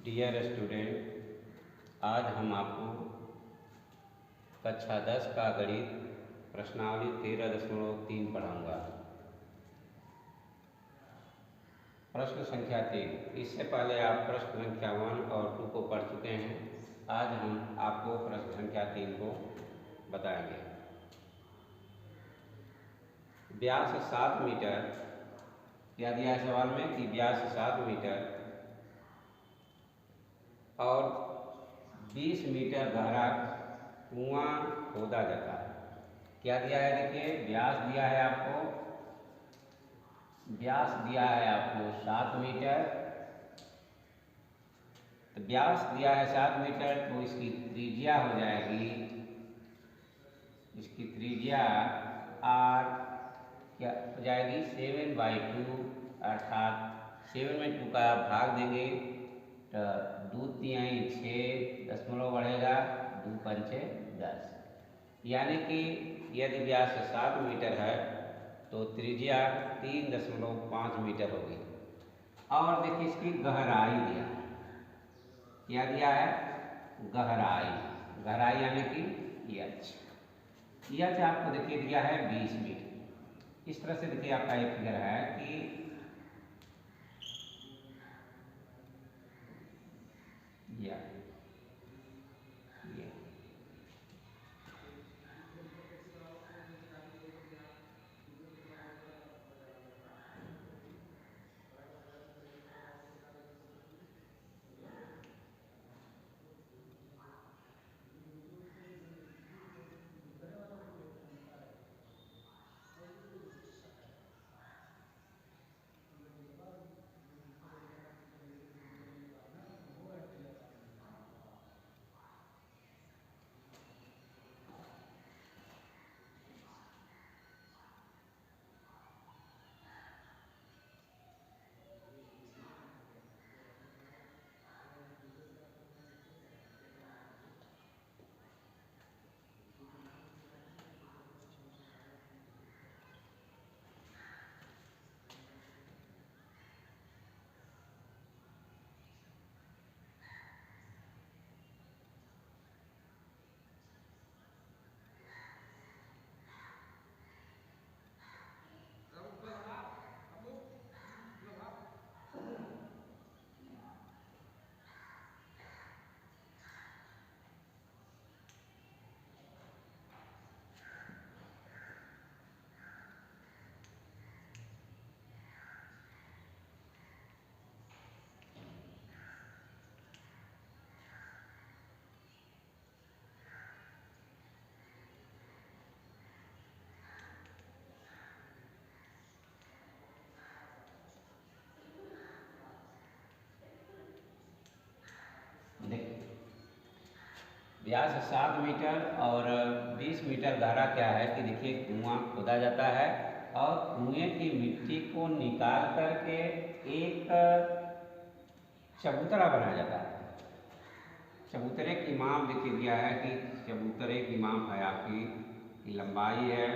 Dear student, आज हम आपको कक्षा 10 का गणित प्रश्नावली 13.3 पढ़ाऊँगा। प्रश्न संख्या 3। इससे पहले आप प्रश्न संख्या 1 और 2 को पढ़ चुके हैं। आज हम आपको प्रश्न संख्या 3 को बताएंगे। व्यास 7 मीटर, क्या दिया है सवाल में कि व्यास 7 मीटर और 20 मीटर गहरा कुआं खोदा जाता है। क्या दिया है? देखिए, व्यास दिया है आपको 7 मीटर। तो व्यास दिया है 7 मीटर, तो इसकी त्रिज्या हो जाएगी, इसकी त्रिज्या r क्या हो जाएगी 7/2, अर्थात 7 में 2 का भाग देंगे तो 2 तिहाई 6 दशमलव बढ़ेगा, 2 पंचे 10। यानी कि यदि व्यास 7 मीटर है तो त्रिज्या 3.5 मीटर होगी। और देखिए, इसकी गहराई दिया है। क्या दिया है? गहराई यानी कि यह आपको देखिए दिया है 20 मीटर। इस तरह से देखिए आपका एक फिगर है कि यह व्यास 7 मीटर और 20 मीटर गहरा क्या है कि देखिए कुआं खोदा जाता है और कुएं की मिट्टी को निकाल करके एक चबूतरा बनाया जाता है। चबूतरे की माप देखिए दिया है कि चबूतरे की माप है आपकी लंबाई है,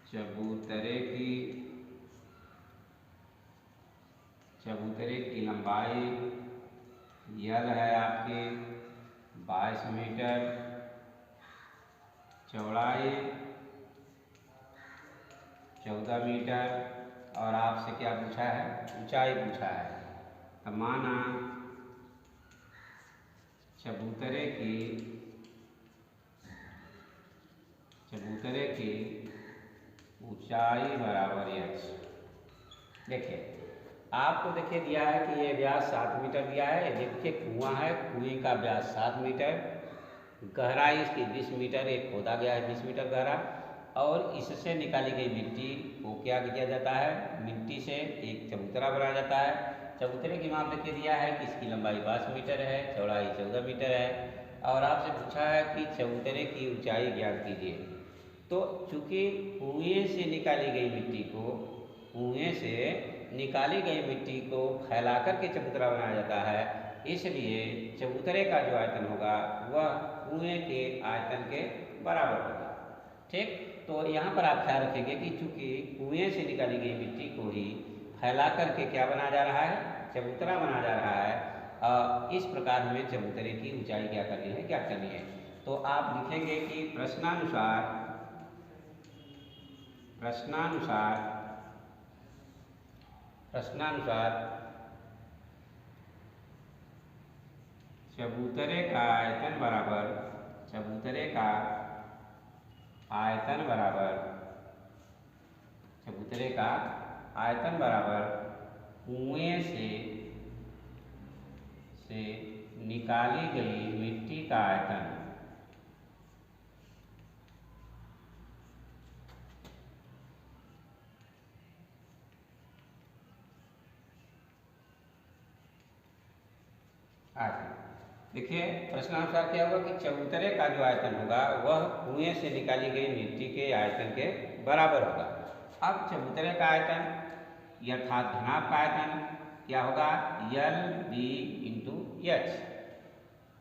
चबूतरे की लंबाई यल है आपकी 22 मीटर, चौड़ाई 14 मीटर और आपसे क्या पूछा है? ऊंचाई पूछा है। तो माना चबूतरे की ऊंचाई बराबर h। देखिए, आपको देखिए दिया है कि ये व्यास 7 मीटर दिया है। देखिए कुआं है, कुएं का व्यास 7 मीटर, गहराई इसकी 20 मीटर, एक खोदा गया है 20 मीटर गहरा, और इससे निकाली गई मिट्टी को क्या किया जाता है? मिट्टी से एक चबूतरा बनाया जाता है। चबूतरे की माप देखिए दिया है कि इसकी लंबाई 22 मीटर है, चौड़ाई 14 मीटर है, और आपसे पूछा है कि चबूतरे की ऊंचाई ज्ञात कीजिए। तो चूंकि कुएं से निकाली गई मिट्टी को फैला करके चबूतरा बनाया जाता है, इसलिए चबूतरे का जो आयतन होगा वह कुएं के आयतन के बराबर होगा। ठीक, तो यहाँ पर आप ख्याल रखेंगे कि चूंकि कुएं से निकाली गई मिट्टी को ही फैला करके क्या बनाया जा रहा है? चबूतरा बना जा रहा है, इस प्रकार हमें चबूतरे की ऊंचाई क्या करनी है, क्या करनी है। तो आप लिखेंगे कि प्रश्नानुसार चबूतरे का आयतन बराबर कुएं से निकाली गई मिट्टी का आयतन। देखिए प्रश्नानुसार क्या होगा कि चबूतरे का जो आयतन होगा वह कुएं से निकाली गई मिट्टी के आयतन के बराबर होगा। अब चबूतरे का आयतन अर्थात घनाभ का आयतन क्या होगा, यल बी इंटू एच।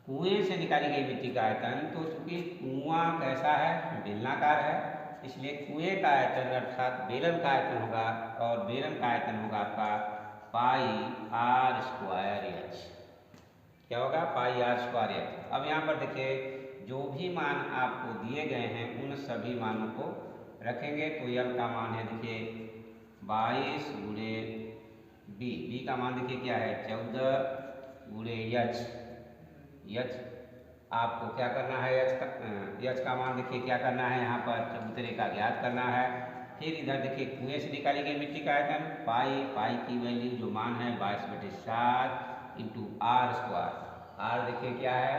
कुएं से निकाली गई मिट्टी का आयतन, तो चूंकि कुआं कैसा है, बेलनाकार है, इसलिए कुएं का आयतन अर्थात बेलन का आयतन होगा, और बेलन का आयतन होगा आपका पाई आर स्क्वायर एच। क्या होगा, पाई आर स्क्वायर एच। अब यहाँ पर देखिए जो भी मान आपको दिए गए हैं उन सभी मानों को रखेंगे। तो यल का मान है देखिए 22 गुणे बी का मान देखिए क्या है 14 गुणे एच आपको क्या करना है, एच का मान देखिए क्या करना है, यहाँ पर चबूतरे का ज्ञात करना है। फिर इधर देखिए कुएं से निकाली गई मिट्टी का आयतन पाई की वैल्यू जो मान है 22/7 इंटू आर स्क्वायर। आर देखिए क्या है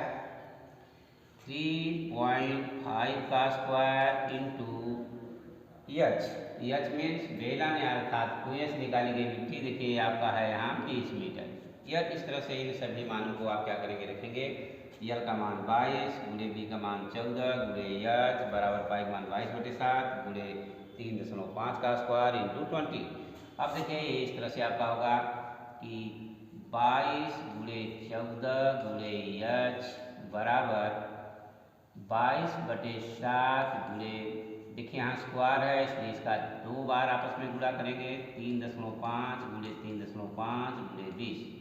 3.5 का स्क्वायर इंटू एच मीन्स बेलन अर्थात कुएं से निकाली गई मिट्टी देखिए आपका है यहाँ 20 मीटर। यह इस तरह से इन सभी मानों को आप क्या करेंगे, रखेंगे। यल का मान 22 गुणे बी का मान 14 गुणे एच बराबर पाई का मान 22/7 गुणे 3.5 का स्क्वायर इंटू 20। अब देखिए इस तरह से आपका होगा कि 22 गुणे 14 गुणे एच बराबर 22/7 गुणे, देखिए यहाँ स्क्वायर है इसलिए इसका 2 बार आपस में गुणा करेंगे 3.5 गुणे 3.5 गुणे 20।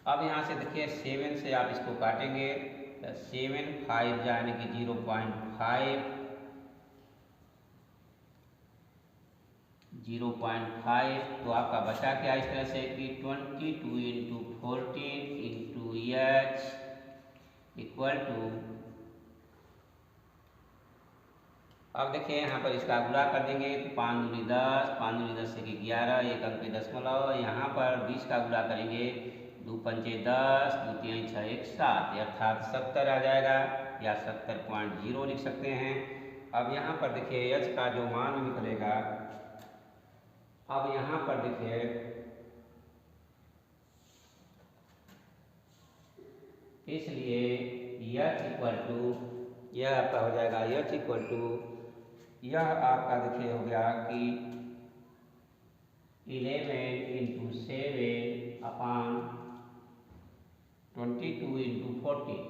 अब यहाँ से देखिए 7 से आप इसको काटेंगे, 7 5 यानी कि 0.5 तो आपका बचा क्या इस तरह से कि 22 into 14 into H equal to, अब देखिए यहाँ पर इसका गुणा कर देंगे तो 5 दूनी 10, 5 दूनी 10 से 11, एक अंक पे दशमलव, यहाँ पर 20 का गुणा करेंगे 2 पंचे 10, 2 3 6 1 7 अर्थात 70 आ जाएगा या 70.0 लिख सकते हैं। अब यहाँ पर देखिए एच का जो मान निकलेगा, अब यहाँ पर देखिए इसलिए एच इक्वल टू यह आपका हो जाएगा एच इक्वल टू यह आपका देखिए हो गया कि 11 इंटू 7 अपान 22 इंटू 40,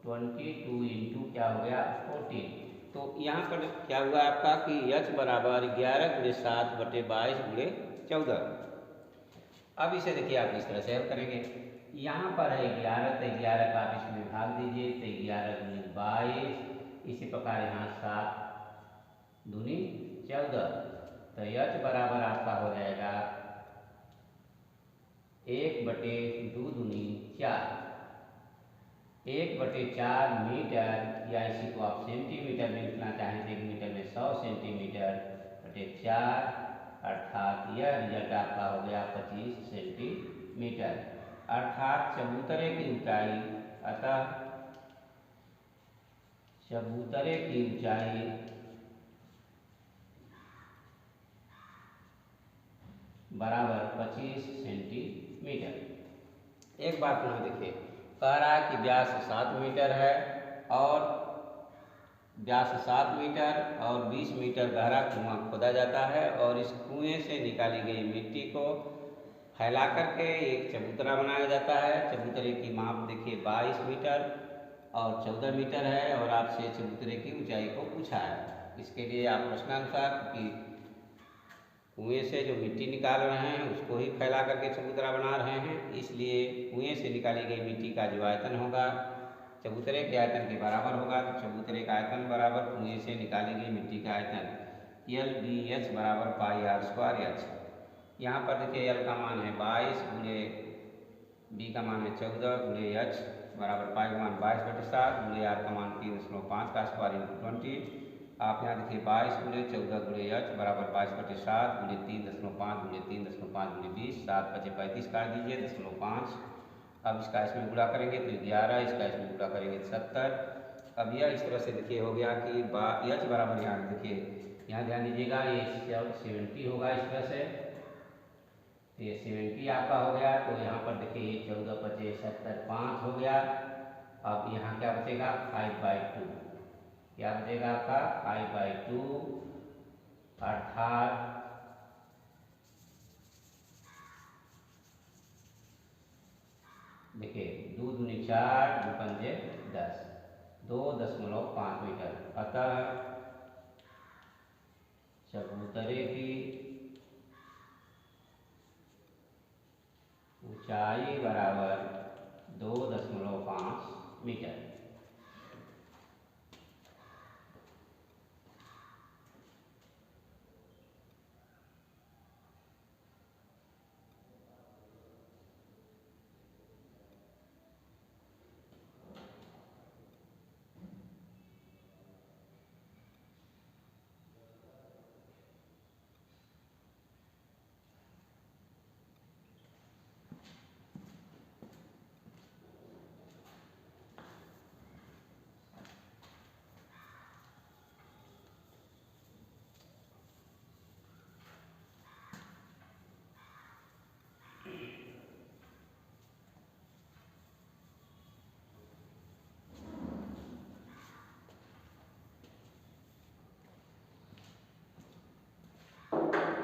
22 इंटू क्या हो गया 14। तो यहाँ पर क्या हुआ आपका कि h बराबर 11 गुणे 7 बटे 22 गुणे 14। अब इसे देखिए आप इस तरह से हल करेंगे, यहाँ पर है 11 तो 11 का आप इसमें भाग दीजिए तो 11 गुणे 22, इसी प्रकार यहाँ 7 दूनी 14, तो h बराबर आपका हो जाएगा 1/2 दूनी 4, 1/4 मीटर, या इसी को आप सेंटीमीटर में लिखना चाहें तो 1 मीटर में 100 सेंटीमीटर बटे 4 अर्थात यह रिजल्ट आपका हो गया 25 सेंटीमीटर। अर्थात चबूतरे की ऊंचाई, अतः चबूतरे की ऊंचाई बराबर 25 सेंटीमीटर। एक बात पुनः देखिए, कह रहा है कि व्यास 7 मीटर है और व्यास 7 मीटर और 20 मीटर गहरा कुआं खोदा जाता है और इस कुएं से निकाली गई मिट्टी को फैला करके एक चबूतरा बनाया जाता है। चबूतरे की माप देखिए 22 मीटर और 14 मीटर है और आपसे चबूतरे की ऊंचाई को पूछा है। इसके लिए आप प्रश्नानुसार कि कुएं से जो मिट्टी निकाल रहे हैं उसको ही फैला करके चबूतरा बना रहे हैं, इसलिए कुएं से निकाली गई मिट्टी का जो आयतन होगा चबूतरे के आयतन के बराबर होगा। तो चबूतरे का आयतन बराबर कुएं से निकाली गई मिट्टी का आयतन LBH बराबर पाई आर स्क्वायर एच। यहाँ पर देखिए L का मान है 22 गुणे B का मान है 14 गुणे H बराबर पाई का मान 22/7 गुणे R का मान 3.5 का स्क्वायर इंटू 20। आप यहाँ देखिए 22 गुणे 14 गुणे H बराबर 22/7 गुणे 3.5 गुणे 3.5 गुणे 20, 7 × 5 35 काट दीजिए 0.5। अब इसका इसमें गुणा करेंगे तो 11, इसका इसमें गुणा करेंगे तो 70। अब यह इस तरह से देखिए हो गया कि H बराबर यहाँ देखिए यहाँ ध्यान दीजिएगा ये 70 होगा इस तरह से, तो ये 70 आपका हो गया। तो यहाँ पर देखिए ये 14 × 5 70 5 हो गया। अब यहाँ क्या बचेगा 5/2, क्या बचेगा आपका 5/2 अर्थात देखिए 2 दूनी 4 2 पंजे 10 2.5 मीटर। अतः चबूतरे की ऊंचाई बराबर 2.5 मीटर।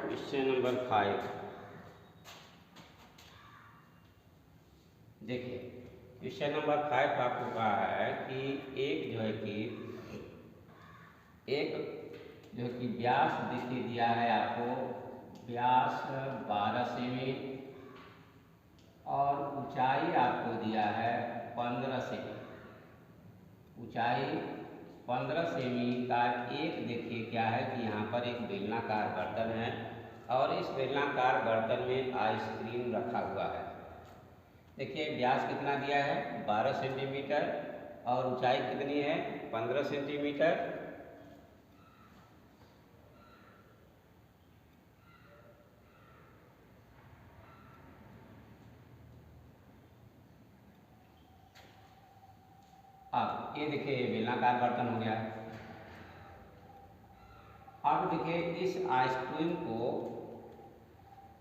क्वेश्चन नंबर 5 देखिए, क्वेश्चन नंबर 5 आपको कहा है कि एक जो है कि व्यास देखिए दिया है आपको, व्यास 12 सेमी और ऊंचाई आपको दिया है 15 सेमी। ऊंचाई 15 सेमी का एक देखिए क्या है कि यहाँ पर एक बेलनाकार बर्तन है और इस बेलनाकार बर्तन में आइसक्रीम रखा हुआ है। देखिए व्यास कितना दिया है 12 सेंटीमीटर और ऊंचाई कितनी है 15 सेंटीमीटर। अब ये देखिए बेलनाकार बर्तन हो गया। अब देखिए इस आइसक्रीम को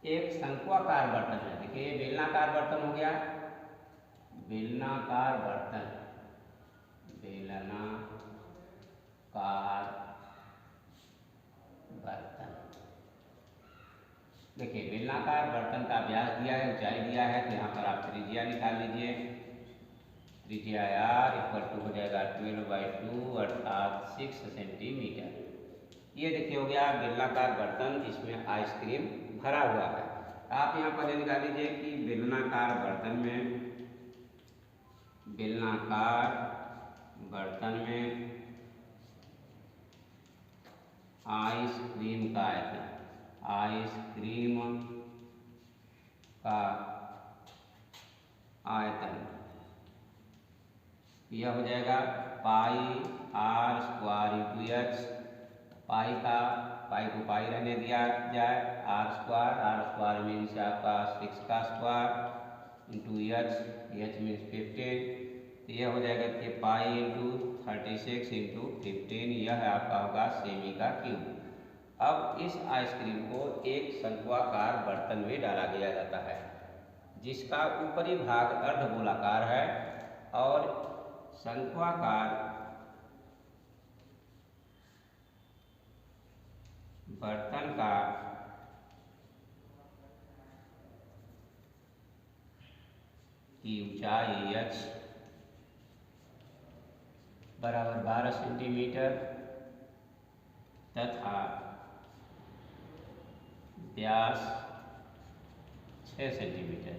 एक शंक्वाकार बर्तन है, देखिए ये बेलनाकार बर्तन हो गया, बेलनाकार बर्तन, बेलनाकार बर्तन। देखिए बेलनाकार बर्तन का व्यास दिया है, ऊंचाई दिया है, तो यहाँ पर आप त्रिज्या निकाल लीजिए। त्रिज्या R = हो जाएगा 12/2 अर्थात 6 सेंटीमीटर। ये देखिए हो गया बेलनाकार बर्तन, इसमें आइसक्रीम भरा हुआ है। आप यहाँ पर निकाल लीजिए कि बेलनाकार बर्तन में आइसक्रीम का आयतन, आइसक्रीम का आयतन यह हो जाएगा πr² × h। पाई को पाई रहने दिया जाए, r² मीन्स आपका 6 का स्क्वायर इंटू h मीन्स 15। तो यह हो जाएगा कि पाई इंटू 36 इंटू 15, यह आपका होगा सेमी का क्यूब। अब इस आइसक्रीम को एक शंक्वाकार बर्तन में डाला गया जाता है जिसका ऊपरी भाग अर्धगोलाकार है और शंक्वाकार बर्तन का की ऊंचाई h बराबर 12 सेंटीमीटर तथा व्यास 6 सेंटीमीटर,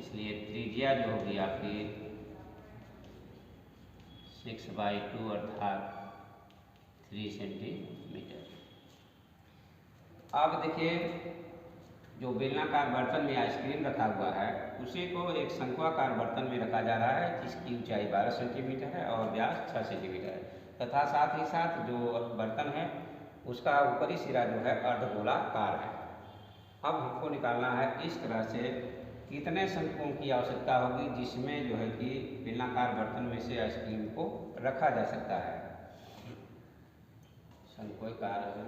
इसलिए त्रिज्या जो होगी आपकी 6/2 अर्थात 3 सेंटीमीटर। अब देखिए, जो बेलनाकार बर्तन में आइसक्रीम रखा हुआ है उसी को एक शंक्वाकार बर्तन में रखा जा रहा है जिसकी ऊंचाई 12 सेंटीमीटर है और व्यास 6 सेंटीमीटर है, तथा साथ ही साथ जो बर्तन है उसका ऊपरी सिरा जो है अर्धगोलाकार है। अब हमको निकालना है इस तरह से कितने शंकुओं की आवश्यकता होगी जिसमें जो है कि बेलनाकार बर्तन में से आइसक्रीम को रखा जा सकता है। शंक्वाकार है,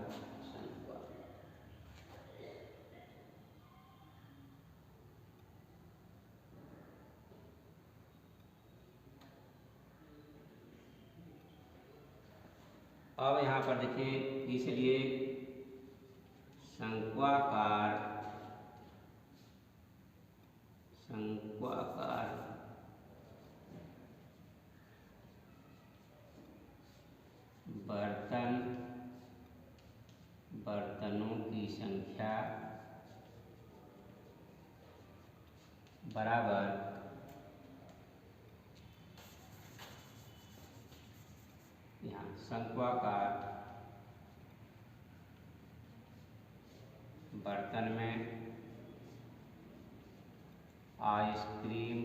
अब यहाँ पर देखिए, इसलिए शंक्वाकार बर्तनों की संख्या बराबर यहाँ शंक्वाकार बर्तन में आइसक्रीम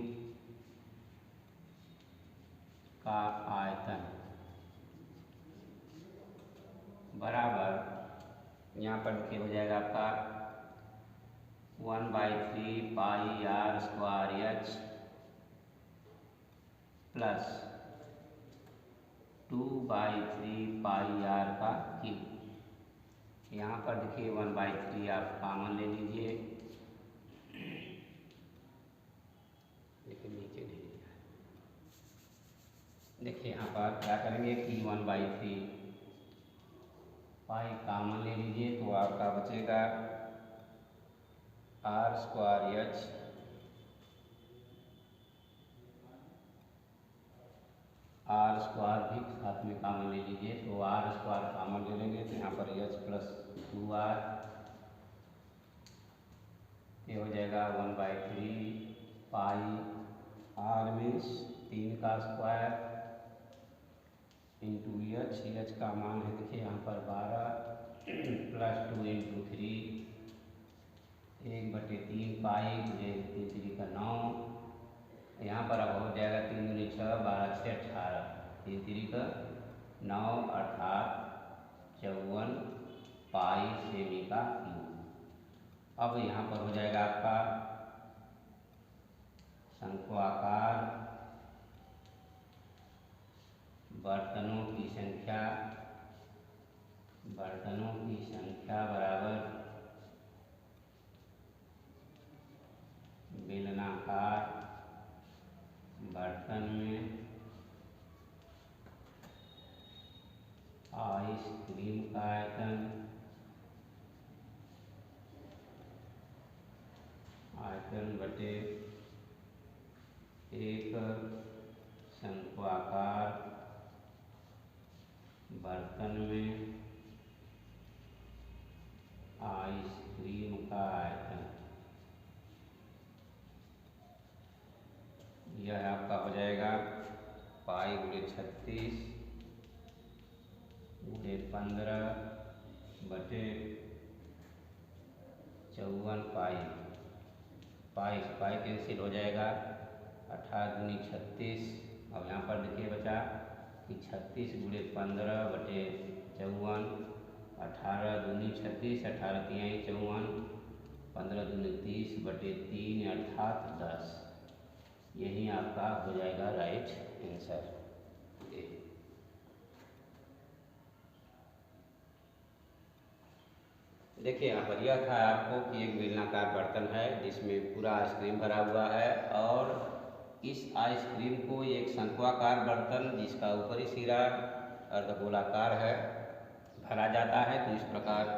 का आयतन बराबर, यहाँ पर देखिए हो जाएगा आपका 1/3 pi r square h plus 2/3 pi r का क्यूब। यहाँ पर देखिए 1/3 आप कॉमन ले लीजिए, लेकिन नीचे नहीं लिखा है। देखिए यहाँ पर क्या करेंगे कि 1/3 पाई कॉमन ले लीजिए तो आपका बचेगा R square H R square भी साथ में कॉमन ले लीजिए तो आर स्क्वायर कॉमन ले लेंगे तो यहाँ पर एच प्लस 2r, ये हो जाएगा 1/3 पाई आर मीन्स 3 का स्क्वायर इंटू एच का मान है देखिए यहाँ पर 12 प्लस 2 इंटू 3 1/3 पाई गुणे 3 का 9, यहाँ पर अब हो जाएगा 3 दूनी 6 12 6 18 3 का 9 अर्थात 54 पाई सेमी का क्यूब। अब यहाँ पर हो जाएगा आपका शंक्वाकार बर्तनों की संख्या बराबर बेलनाकार बर्तन में आइसक्रीम का आयतन बटे एक शंक्वाकार बर्तन में आइसक्रीम का आयतन, यह आपका हो जाएगा पाई गुणे 36 गुणे 15 बटे 54 पाई पाई कैंसिल हो जाएगा 18 दूनी 36। अब यहाँ पर देखिए बचा कि 36 गुणे 15 बटे 54, 18 दूनी 36 18 तिहाई 54, 15 दूनी 30 बटे 3 अर्थात 10, यही आपका हो जाएगा राइट आंसर। देखिए यहाँ पर यह था आपको कि एक बेलनाकार बर्तन है जिसमें पूरा आइसक्रीम भरा हुआ है और इस आइसक्रीम को एक शंक्वाकार बर्तन जिसका ऊपरी सिरा अर्धगोलाकार है भरा जाता है। तो इस प्रकार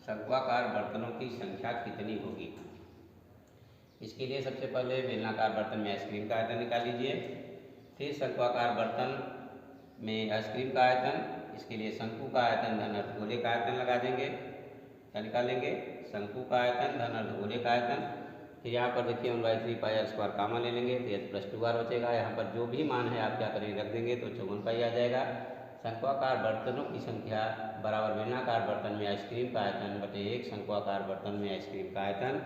शंक्वाकार बर्तनों की संख्या कितनी होगी, इसके लिए सबसे पहले बेलनाकार बर्तन में आइसक्रीम का आयतन निकाल लीजिए, फिर शंक्वाकार बर्तन में आइसक्रीम का आयतन, इसके लिए शंकु का आयतन धन अर्धगोले का आयतन लगा देंगे, क्या निकालेंगे शंकु का आयतन धन अर्धगोले का आयतन। फिर यहाँ पर देखिए 1/3 पाई r² कामा ले लेंगे तो h+2r बचेगा। यहाँ पर जो भी मान है आप क्या करेंगे रख देंगे तो 54 पाई आ जाएगा। शंक्वाकार बर्तनों की संख्या बराबर बेलनाकार बर्तन में आइसक्रीम का आयतन बटे 1 शंक्वाकार बर्तन में आइसक्रीम का आयतन।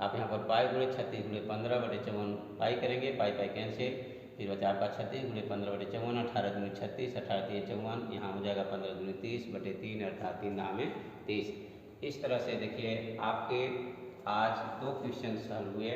आप यहाँ पर पाई गुणे 36 गुणे 15 बटे 54 पाई करेंगे, पाई पाई कैंसिल, फिर बचा आपका 36 गुणे 15 बटे 54, 18 दूनी 36, 18 3 54, यहाँ हो जाएगा 15 दूनी 30 बटे 3 अर्थात 3 दाम में 30। इस तरह से देखिए आपके आज 2 क्वेश्चन सॉल्व हुए।